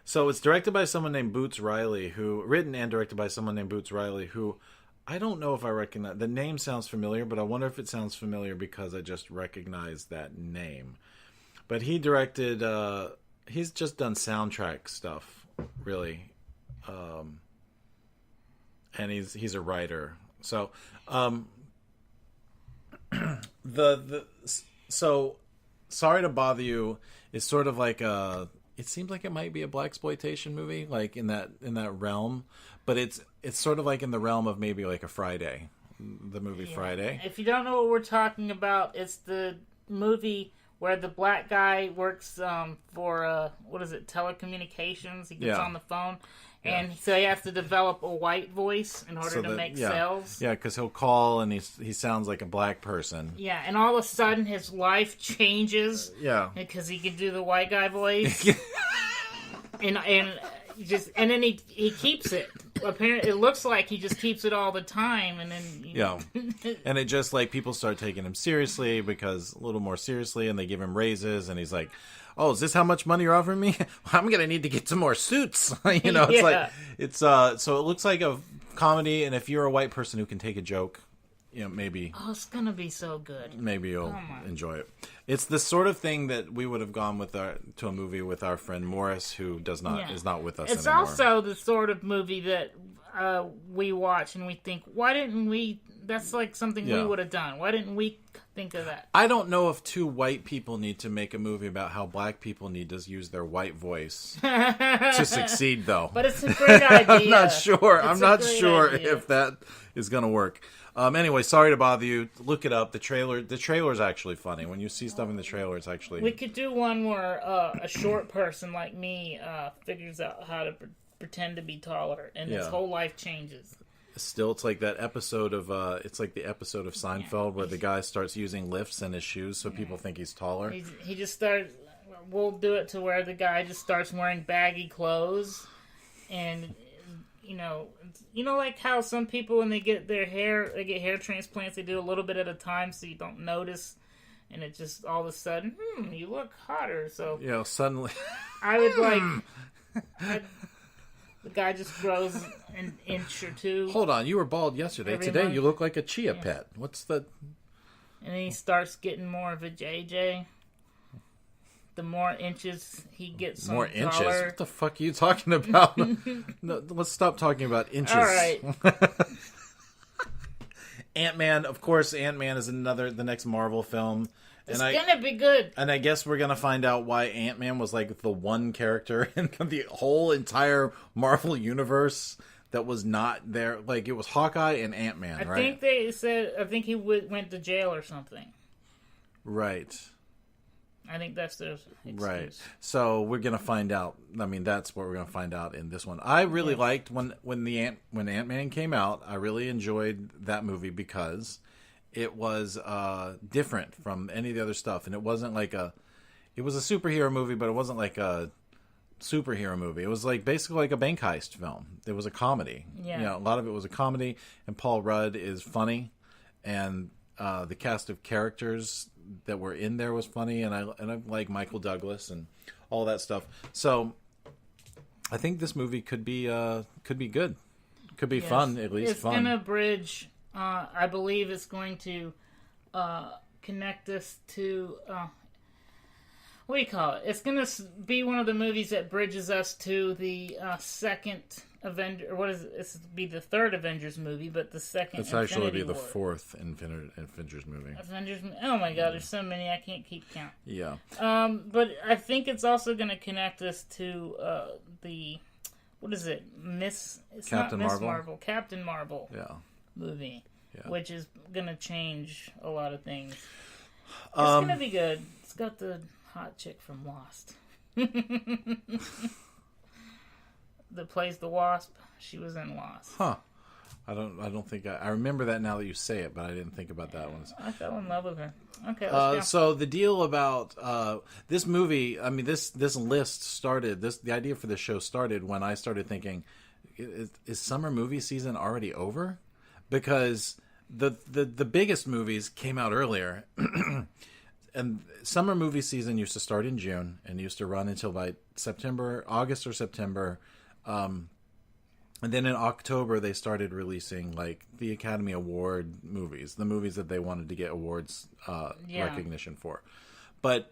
So it's directed by someone named Boots Riley, written and directed by someone named Boots Riley, who I don't know if I recognize. The name sounds familiar, but I wonder if it sounds familiar because I just recognize that name. But he directed, he's just done soundtrack stuff, really. And he's a writer. So, so Sorry to Bother You is sort of like it seems like it might be a blaxploitation movie, like in that realm, but it's sort of like in the realm of maybe like a Friday, the movie Friday. If you don't know what we're talking about, it's the movie where the black guy works for telecommunications. He gets on the phone. And so he has to develop a white voice in order to make sales. Yeah, because he'll call and he sounds like a black person. Yeah, and all of a sudden his life changes. Yeah, because he can do the white guy voice. and then he keeps it. Apparently, it looks like he just keeps it all the time, and then and it just like people start taking him seriously a little more seriously, and they give him raises, and he's like, oh, is this how much money you're offering me? I'm going to need to get some more suits. It's so it looks like a comedy, and if you're a white person who can take a joke, maybe... Oh, it's going to be so good. Maybe you'll enjoy it. It's the sort of thing that we would have gone to a movie with our friend Morris, who is not with us anymore. It's also the sort of movie that we watch and we think, why didn't that's like something we would have done. Why didn't we think of that? I don't know if two white people need to make a movie about how black people need to use their white voice to succeed, though. But it's a great idea. I'm not sure. It's I'm a not great sure idea. if that is going to work. Anyway, sorry to bother you. Look it up. The trailer is actually funny. When you see stuff in the trailer, it's actually... We could do one where a short person like me figures out how to pretend to be taller, and his whole life changes. Still, it's like that episode of it's like the episode of Seinfeld where the guy starts using lifts in his shoes so people think he's taller. He just starts. We'll do it to where the guy just starts wearing baggy clothes, and you know, like how some people when they get hair transplants, they do a little bit at a time so you don't notice, and it just all of a sudden, you look hotter. So suddenly, I would like. The guy just grows an inch or two. Hold on, you were bald yesterday. Today month. you look like a chia pet. What's the... And then he starts getting more of a JJ. The more inches he gets, more taller. inches? What the fuck are you talking about? No, let's stop talking about inches. All right. Ant-Man, of course, Ant-Man is the next Marvel film. It's gonna be good. And I guess we're gonna find out why Ant-Man was like the one character in the whole entire Marvel universe that was not there. Like, it was Hawkeye and Ant-Man, right? I think they said, he went to jail or something. Right. I think that's their excuse. Right. So we're gonna find out. I mean, that's what we're gonna find out in this one. I really liked when Ant-Man came out. I really enjoyed that movie because it was different from any of the other stuff, and it wasn't like it was a superhero movie, but it wasn't like a superhero movie. It was like basically like a bank heist film. It was a comedy. Yeah. A lot of it was a comedy, and Paul Rudd is funny, and the cast of characters that were in there was funny, and I like Michael Douglas and all that stuff. So I think this movie could be good. Could be fun, at least fun. It's gonna bridge. I believe it's going to connect us to what do you call it? It's going to be one of the movies that bridges us to the second Avenger. Or what is it? It's be the third Avengers movie, but the second. It's actually be the War. fourth Avengers movie. Oh my God! There's so many I can't keep count. Yeah. But I think it's also going to connect us to the what is it? Captain Marvel? Marvel. Captain Marvel. Yeah. Movie, Yeah. which is gonna change a lot of things. It's gonna be good. It's got the hot chick from Lost that plays the Wasp. She was in Lost. Huh. I don't think I remember that now that you say it, but I didn't think about that one. I fell in love with her. Okay, let's go. So the deal about this movie, I mean, this list started. The idea for this show started when I started thinking, is summer movie season already over? Because the biggest movies came out earlier, and summer movie season used to start in June and used to run until by August or September, and then in October they started releasing like the Academy Award movies, the movies that they wanted to get awards recognition for. But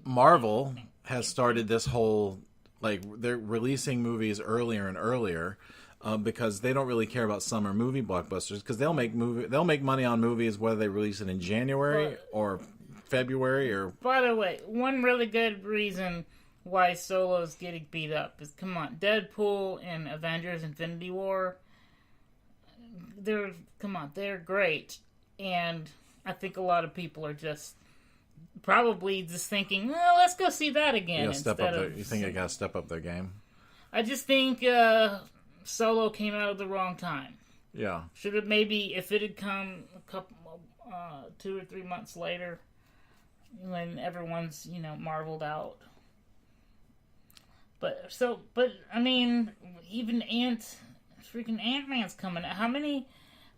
Marvel has started this whole like they're releasing movies earlier and earlier. Because they don't really care about summer movie blockbusters, because they'll make money on movies whether they release it in January or February or. By the way, one really good reason why Solo's getting beat up is Deadpool and Avengers: Infinity War. They're great, and I think a lot of people are just probably just thinking, well, let's go see that again. You think they got to step up their game? I just think. Solo came out at the wrong time. Yeah. Should have maybe, if it had come a couple, 2 or 3 months later, when everyone's marveled out. But I mean, even freaking Ant-Man's coming out. How many?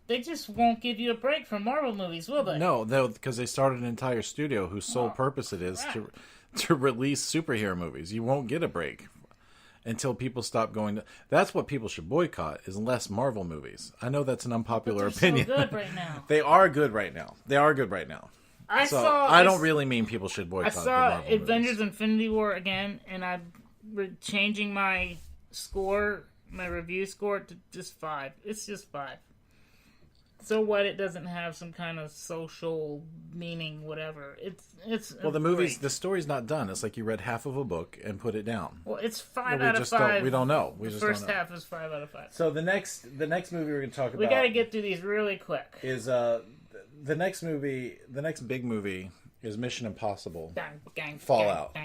They just won't give you a break from Marvel movies, will they? No, because they started an entire studio whose sole purpose it is to release superhero movies. You won't get a break until people stop going to... That's what people should boycott, is less Marvel movies. I know that's an unpopular opinion. So good right now. They are good right now. I don't really mean people should boycott the Marvel movies. I saw Avengers Infinity War again, and I'm changing my score, my review score, to just 5. It's just 5. so what? It doesn't have some kind of social meaning, whatever. It's Well, the story's not done. It's like you read half of a book and put it down. Well, it's 5 out of 5. We don't know. The first half is 5 out of 5. So the next movie we're going to talk about. We got to get through these really quick. Is the next big movie is Mission Impossible Fallout.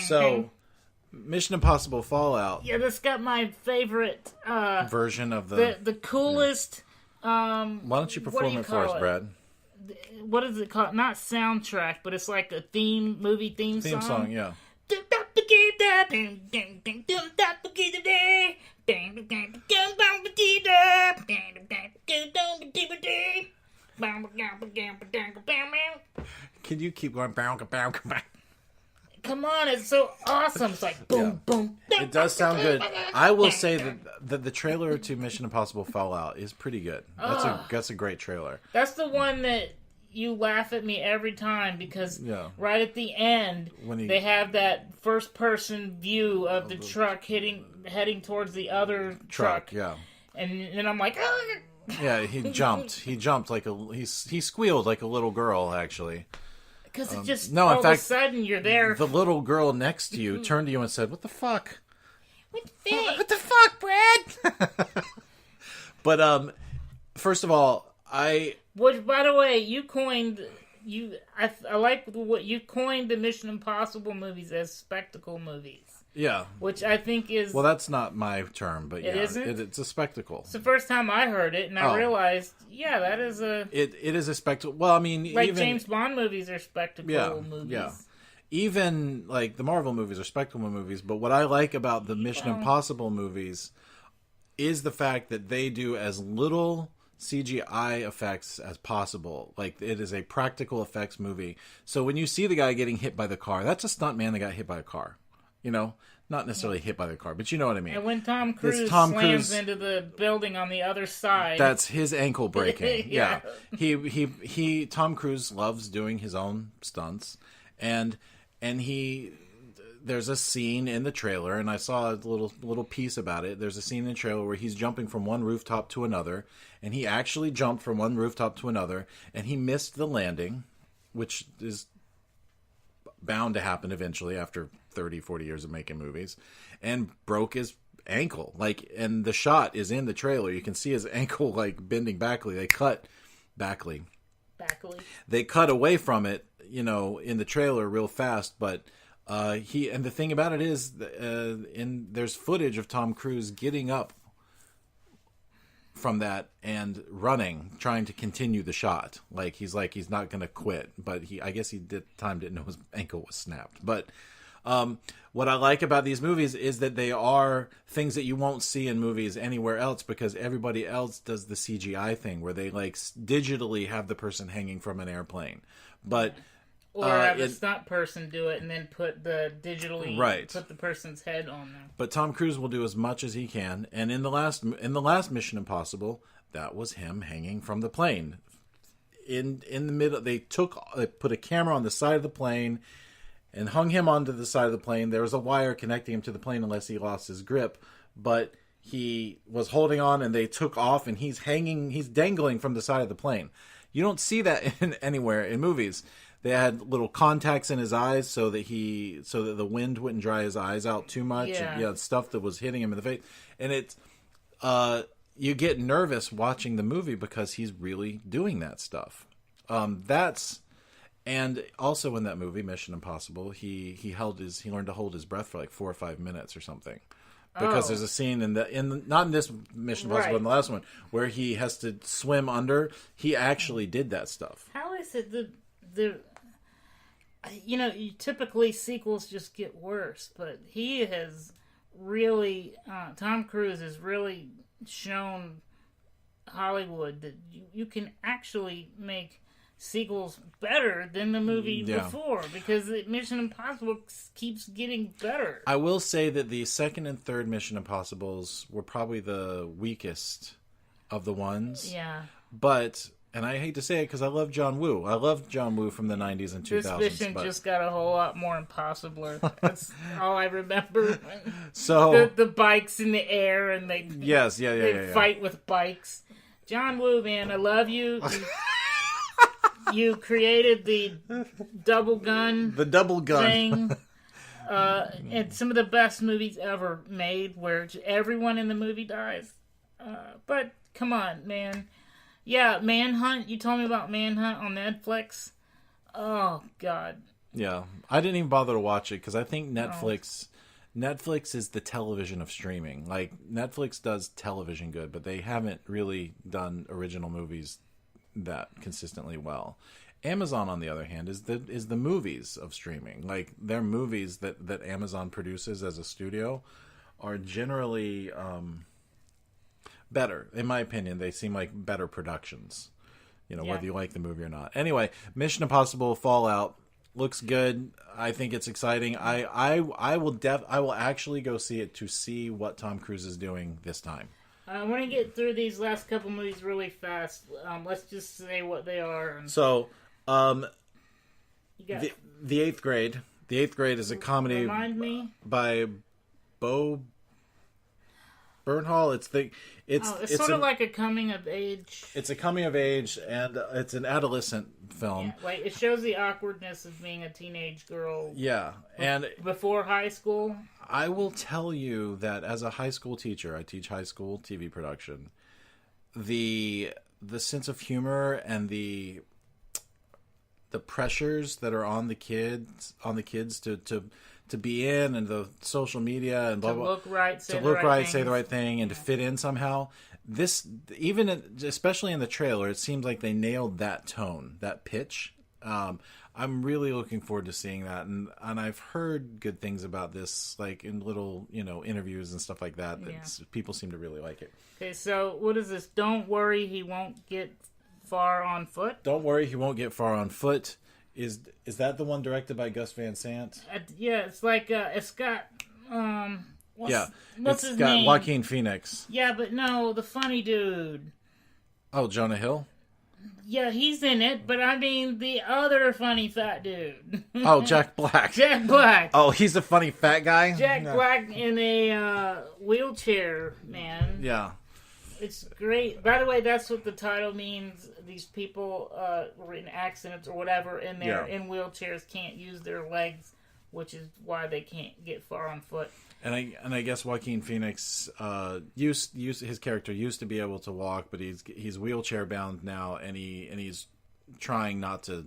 So Mission Impossible Fallout. Yeah, this got my favorite version of the coolest. Why don't you perform it for us, Brad? What is it called? Not soundtrack, but it's like a movie theme song. Theme song, yeah. Can you keep going? Come on, it's so awesome. It's like boom, boom. It does sound good. I will say that the trailer to Mission Impossible Fallout is pretty good. That's a great trailer. That's the one that you laugh at me every time because right at the end they have that first person view of the truck heading towards the other truck. Yeah. And I'm like, oh. Yeah, he jumped. He squealed like a little girl, actually. Because it just all of a sudden you're there. The little girl next to you turned to you and said, "What the fuck? What the fuck, Brad?" But first of all, Which, by the way, I like what you coined the Mission Impossible movies as spectacle movies. Yeah. Which I think is... Well, that's not my term, but it isn't? It's a spectacle. It's the first time I heard it, and I realized, that is a... It is a spectacle. Well, I mean, like James Bond movies are spectacle movies. Yeah. Even, like, the Marvel movies are spectacle movies, but what I like about the Mission Impossible movies is the fact that they do as little CGI effects as possible. Like, it is a practical effects movie. So when you see the guy getting hit by the car, that's a stuntman that got hit by a car. You know, not necessarily hit by the car, but you know what I mean. And when Tom Cruise slams into the building on the other side, that's his ankle breaking. Yeah. Tom Cruise loves doing his own stunts, and there's a scene in the trailer, and I saw a little piece about it. There's a scene in the trailer where he's jumping from one rooftop to another, and he actually jumped from one rooftop to another, and he missed the landing, which is bound to happen eventually after 30, 40 years of making movies, and broke his ankle. Like, and the shot is in the trailer. You can see his ankle like bending backly. They cut away from it, you know, in the trailer real fast, but and the thing about it is there's footage of Tom Cruise getting up from that and running, trying to continue the shot. He's not going to quit, but I guess he didn't know his ankle was snapped. But what I like about these movies is that they are things that you won't see in movies anywhere else, because everybody else does the CGI thing where they like digitally have the person hanging from an airplane, but or have a stunt person do it and then put the person's head on there. But Tom Cruise will do as much as he can, and in the last Mission Impossible, that was him hanging from the plane. In the middle, they put a camera on the side of the plane and hung him onto the side of the plane. There was a wire connecting him to the plane unless he lost his grip, but he was holding on, and they took off, and he's dangling from the side of the plane. You don't see that anywhere in movies. They had little contacts in his eyes so that the wind wouldn't dry his eyes out too much. Yeah. And, stuff that was hitting him in the face. And it's you get nervous watching the movie because he's really doing that stuff. And also in that movie, Mission Impossible, he learned to hold his breath for like 4 or 5 minutes or something. Because there's a scene not in this Mission Impossible, but in the last one, where he has to swim under. He actually did that stuff. How is it typically sequels just get worse, but he has really, Tom Cruise has really shown Hollywood that you can actually make sequels better than the movie before, because Mission Impossible keeps getting better. I will say that the second and third Mission Impossibles were probably the weakest of the ones. Yeah. But, and I hate to say it because I love John Woo. I love John Woo from the 90s and 2000s. This mission just got a whole lot more impossible. That's all I remember. So the bikes in the air, and they fight with bikes. John Woo, man, I love you. You created the double gun. The double gun thing. And some of the best movies ever made, where everyone in the movie dies. But come on, man. Yeah, Manhunt. You told me about Manhunt on Netflix. Oh God. Yeah, I didn't even bother to watch it because I think Netflix is the television of streaming. Like, Netflix does television good, but they haven't really done original movies that consistently well. Amazon, on the other hand, is the movies of streaming. Like, their movies that Amazon produces as a studio are generally better. In my opinion, they seem like better productions. Whether you like the movie or not. Anyway, Mission Impossible Fallout looks good. I think it's exciting. I will actually go see it to see what Tom Cruise is doing this time. I want to get through these last couple movies really fast. Let's just say what they are. So, the Eighth Grade. The Eighth Grade is a comedy by Bo Bernhal. It's sort of like a coming of age. It's a coming of age, and it's an adolescent film. Yeah, like, it shows the awkwardness of being a teenage girl. Yeah, and before high school. I will tell you that as a high school teacher, I teach high school TV production. The sense of humor and the pressures that are on the kids to be in, and the social media and blah blah, say the right thing, and to fit in somehow. This, especially in the trailer, it seems like they nailed that tone, that pitch. I'm really looking forward to seeing that, and I've heard good things about this, like in little interviews and stuff like that. People seem to really like it. Okay, so what is this? Don't worry, he won't get far on foot. Don't worry, he won't get far on foot. Is that the one directed by Gus Van Sant? Yeah, it's like it's got what's his got name? Joaquin Phoenix. Yeah, but no, the funny dude. Oh, Jonah Hill? Yeah, he's in it, but I mean the other funny fat dude. Oh, Jack Black. Jack Black. Oh, he's a funny fat guy? Jack Black in a wheelchair, man. Yeah. It's great. By the way, that's what the title means. These people were in accidents or whatever, and they're in wheelchairs, can't use their legs, which is why they can't get far on foot. And I guess Joaquin Phoenix his character used to be able to walk, but he's wheelchair bound now, and he's trying not to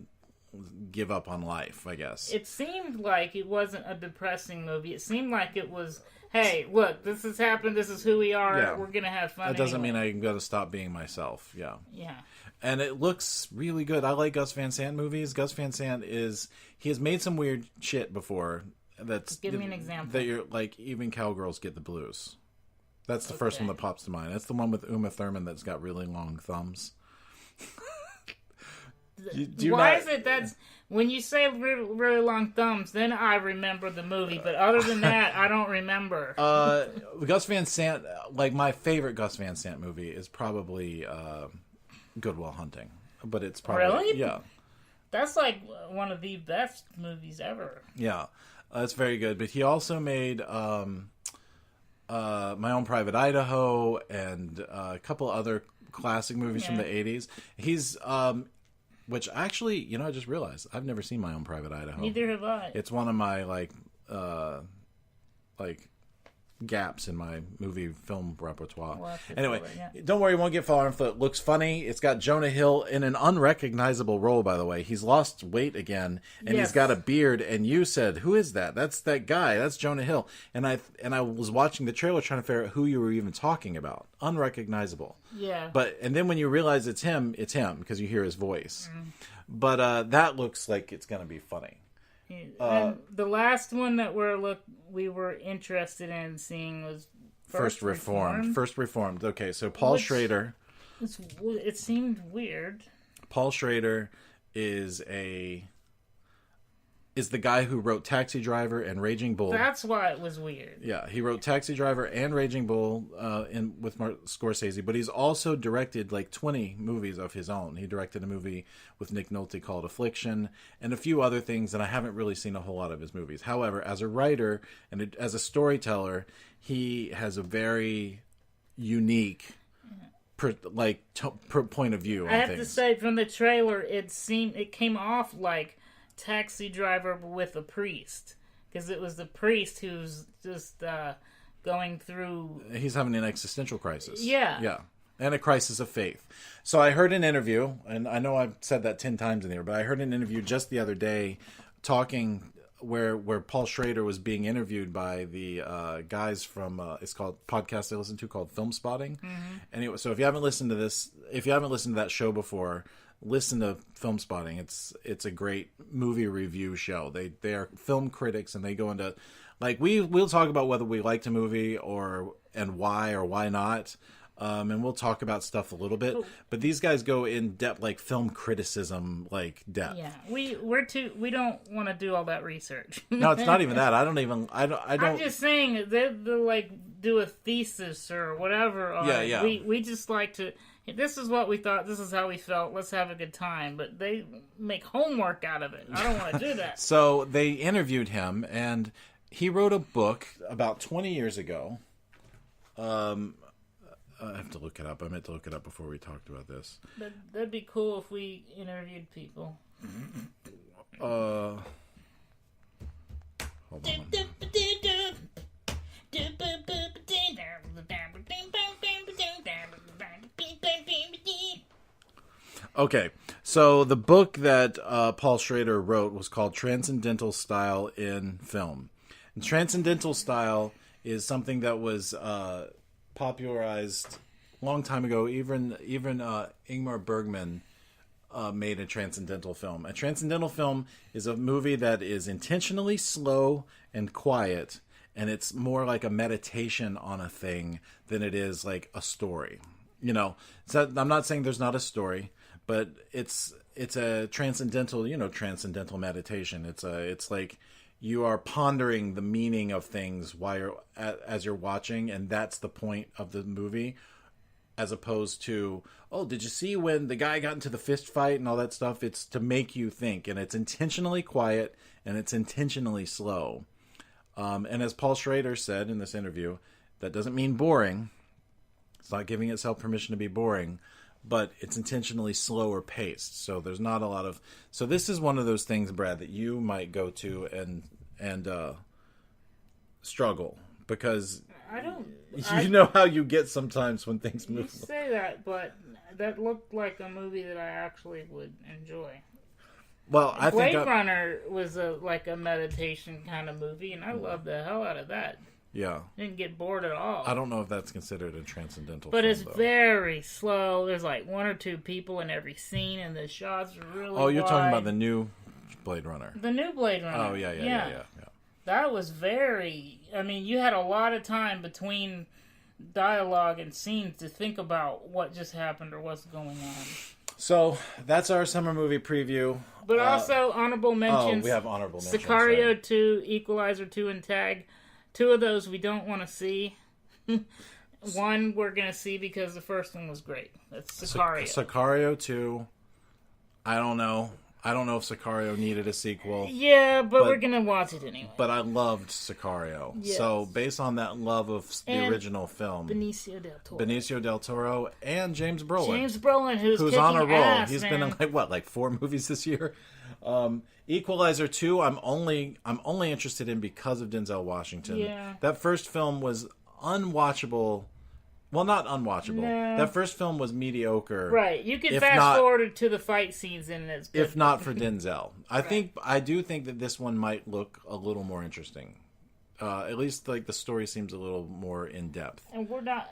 give up on life, I guess. It seemed like it wasn't a depressing movie. It seemed like it was, hey, look, this has happened. This is who we are. Yeah. We're going to have fun. That doesn't mean I'm going to stop being myself. Yeah. Yeah. And it looks really good. I like Gus Van Sant movies. Gus Van Sant he has made some weird shit before. Give me an example. That you're like, even cowgirls get the blues. That's the first one that pops to mind. That's the one with Uma Thurman that's got really long thumbs. Why is it that's when you say really, really long thumbs, then I remember the movie, but other than that, I don't remember. Gus Van Sant, like my favorite Gus Van Sant movie is probably Good Will Hunting, but it's probably really That's like one of the best movies ever. Yeah, that's very good. But he also made My Own Private Idaho and a couple other classic movies from the 80s. He's which actually, I just realized I've never seen My Own Private Idaho. Neither have I. It's one of my like gaps in my movie film repertoire. Well, anyway, Don't worry, you won't get far on foot. Looks funny. It's got Jonah Hill in an unrecognizable role, by the way. He's lost weight again, and he's got a beard. And you said, "Who is that?" That's that guy. That's Jonah Hill. And I was watching the trailer trying to figure out who you were even talking about. Unrecognizable. Yeah. And then when you realize it's him because you hear his voice. Mm. But that looks like it's going to be funny. And the last one that we were interested in seeing was First Reformed. First Reformed. Okay, so Paul Schrader. It seemed weird. Paul Schrader is the guy who wrote Taxi Driver and Raging Bull. That's why it was weird. Yeah, he wrote Taxi Driver and Raging Bull with Scorsese, but he's also directed like 20 movies of his own. He directed a movie with Nick Nolte called Affliction and a few other things, and I haven't really seen a whole lot of his movies. However, as a writer and as a storyteller, he has a very unique point of view. I have to say, from the trailer, it came off like Taxi Driver with a priest, because it was the priest who's just going through. He's having an existential crisis. Yeah. And a crisis of faith. So I heard an interview, and I know I've said that 10 times in here, but I heard an interview just the other day talking where Paul Schrader was being interviewed by the guys from it's called podcast I listen to called Film Spotting. Mm-hmm. Anyway, so if you haven't listened to that show before, listen to Film Spotting. It's a great movie review show. They are film critics, and they go into like we'll talk about whether we liked a movie and why or why not. And we'll talk about stuff a little bit, but these guys go in depth, like film criticism, like depth. Yeah, we don't want to do all that research. No, it's not even that. I don't. I'm just saying they'll like do a thesis or whatever. Or yeah. We just like to. This is what we thought. This is how we felt. Let's have a good time. But they make homework out of it. I don't want to do that. So they interviewed him, and he wrote a book about 20 years ago. I have to look it up. I meant to look it up before we talked about this. That'd be cool if we interviewed people. Hold on. Okay, so the book that Paul Schrader wrote was called Transcendental Style in Film. And transcendental style is something that was popularized a long time ago. Even Ingmar Bergman made a transcendental film. A transcendental film is a movie that is intentionally slow and quiet, and it's more like a meditation on a thing than it is like a story. You know, so I'm not saying there's not a story, but it's a transcendental, transcendental meditation. It's like you are pondering the meaning of things as you're watching, and that's the point of the movie, as opposed to, oh, did you see when the guy got into the fist fight and all that stuff? It's to make you think, and it's intentionally quiet, and it's intentionally slow. And as Paul Schrader said in this interview, that doesn't mean boring. It's not giving itself permission to be boring, but it's intentionally slower paced. So there's not a lot of... So this is one of those things, Brad, that you might go to and struggle, because you know how you get sometimes when things move. You say that, but that looked like a movie that I actually would enjoy. Well, I think Blade Runner was like a meditation kind of movie, and I loved the hell out of that. Yeah. Didn't get bored at all. I don't know if that's considered a transcendental but film, it's very slow. There's like one or two people in every scene, and the shots are really you're wide. talking about the new Blade Runner. The new Blade Runner. Oh, yeah. That was very... I mean, you had a lot of time between dialogue and scenes to think about what just happened or what's going on. So, that's our summer movie preview. But also, honorable mentions. Oh, we have honorable mentions. Sicario 2, Equalizer 2, and Tag. Two of those we don't want to see. One we're going to see because the first one was great. That's Sicario. Sicario 2, I don't know. I don't know if Sicario needed a sequel. Yeah, but we're going to watch it anyway. But I loved Sicario. Yes. So, based on that love of the original film. Benicio del Toro and James Brolin. James Brolin, who's on a roll. Ass, He's man. been in, like 4 movies this year? Equalizer 2, I'm only interested in because of Denzel Washington. Yeah. That first film was unwatchable. Well, not unwatchable. No. That first film was mediocre. Right. You can fast forward to the fight scenes and it's good. If not for Denzel. I do think that this one might look a little more interesting. At least like the story seems a little more in depth. And we're not...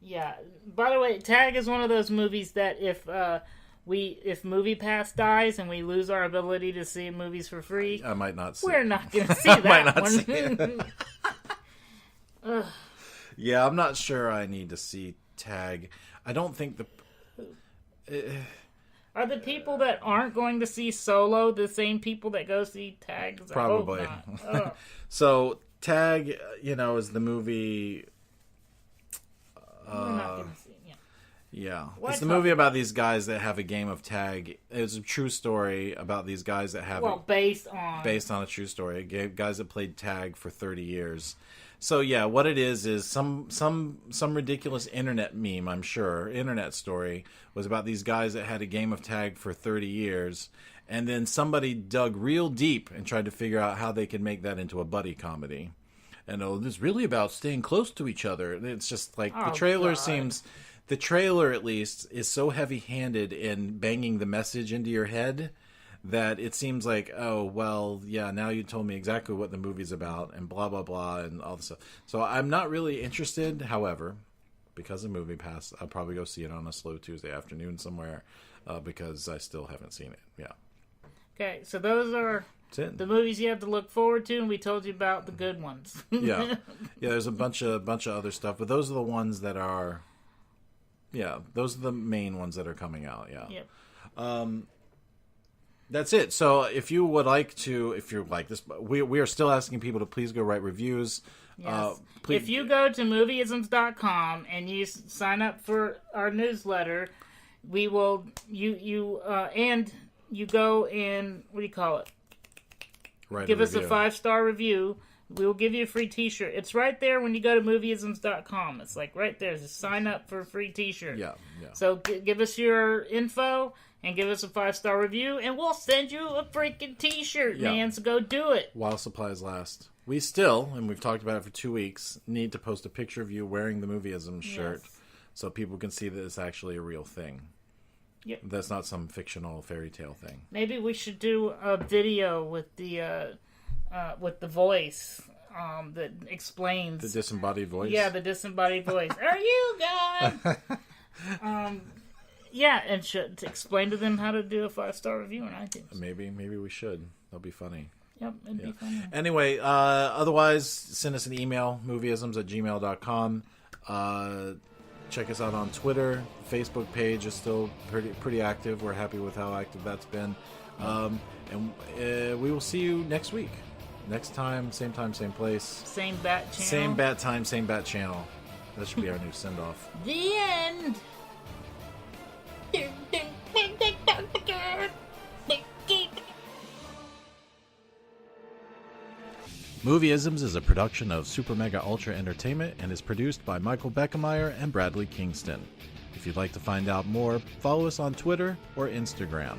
Yeah. By the way, Tag is one of those movies that if MoviePass dies and we lose our ability to see movies for free... I might not see We're not going to see that might not one. See it. Yeah, I'm not sure I need to see Tag. I don't think Are the people that aren't going to see Solo the same people that go see Tag? Probably. So, Tag, is the movie... We're not going to see it, yeah. It's the movie about these guys that have a game of tag. It's a true story about these guys that have based on a true story. Guys that played tag for 30 years. So yeah, what it is some ridiculous internet meme, I'm sure, internet story was about these guys that had a game of tag for 30 years, and then somebody dug real deep and tried to figure out how they could make that into a buddy comedy. And it's really about staying close to each other. It's just like the trailer seems, the trailer at least is so heavy-handed in banging the message into your head that it seems like, oh, well, yeah, now you told me exactly what the movie's about and blah, blah, blah, and all this stuff. So I'm not really interested. However, because of Movie Pass, I'll probably go see it on a slow Tuesday afternoon somewhere because I still haven't seen it. Yeah. Okay, so those are the movies you have to look forward to, and we told you about the good ones. Yeah. There's a bunch of other stuff, but those are the ones that are, those are the main ones that are coming out. Yeah. Yep. That's it. So if you would like to, if you're like this, we are still asking people to please go write reviews. Yes. If you go to movieisms.com and you sign up for our newsletter, we will, and you go and, what do you call it? Give us a 5-star review. We will give you a free t-shirt. It's right there when you go to movieisms.com. It's like right there. Just sign up for a free t-shirt. Yeah. So give us your info and give us a 5-star review, and we'll send you a freaking t-shirt, man. So go do it. While supplies last. We still, and we've talked about it for 2 weeks, need to post a picture of you wearing the Movieisms shirt so people can see that it's actually a real thing. Yep. That's not some fictional fairy tale thing. Maybe we should do a video with the voice that explains... The disembodied voice? Yeah, the disembodied voice. Are you God? Yeah, and should explain to them how to do a 5-star review on iTunes. Maybe we should. That'll be funny. Yep, it'd be funny. Anyway, otherwise, send us an email, movieisms@gmail.com. Check us out on Twitter. The Facebook page is still pretty active. We're happy with how active that's been. And we will see you next week. Next time, same place. Same bat channel. Same bat time, same bat channel. That should be our new send-off. The end! Movieisms is a production of Super Mega Ultra Entertainment and is produced by Michael Beckemeyer and Bradley Kingston. If you'd like to find out more, follow us on Twitter or Instagram.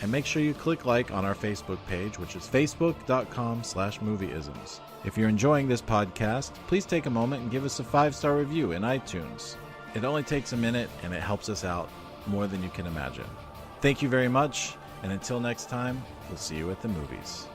And make sure you click like on our Facebook page, which is facebook.com/movieisms. If you're enjoying this podcast, please take a moment and give us a 5-star review in iTunes. It only takes a minute and it helps us out more than you can imagine. Thank you very much, and until next time, we'll see you at the movies.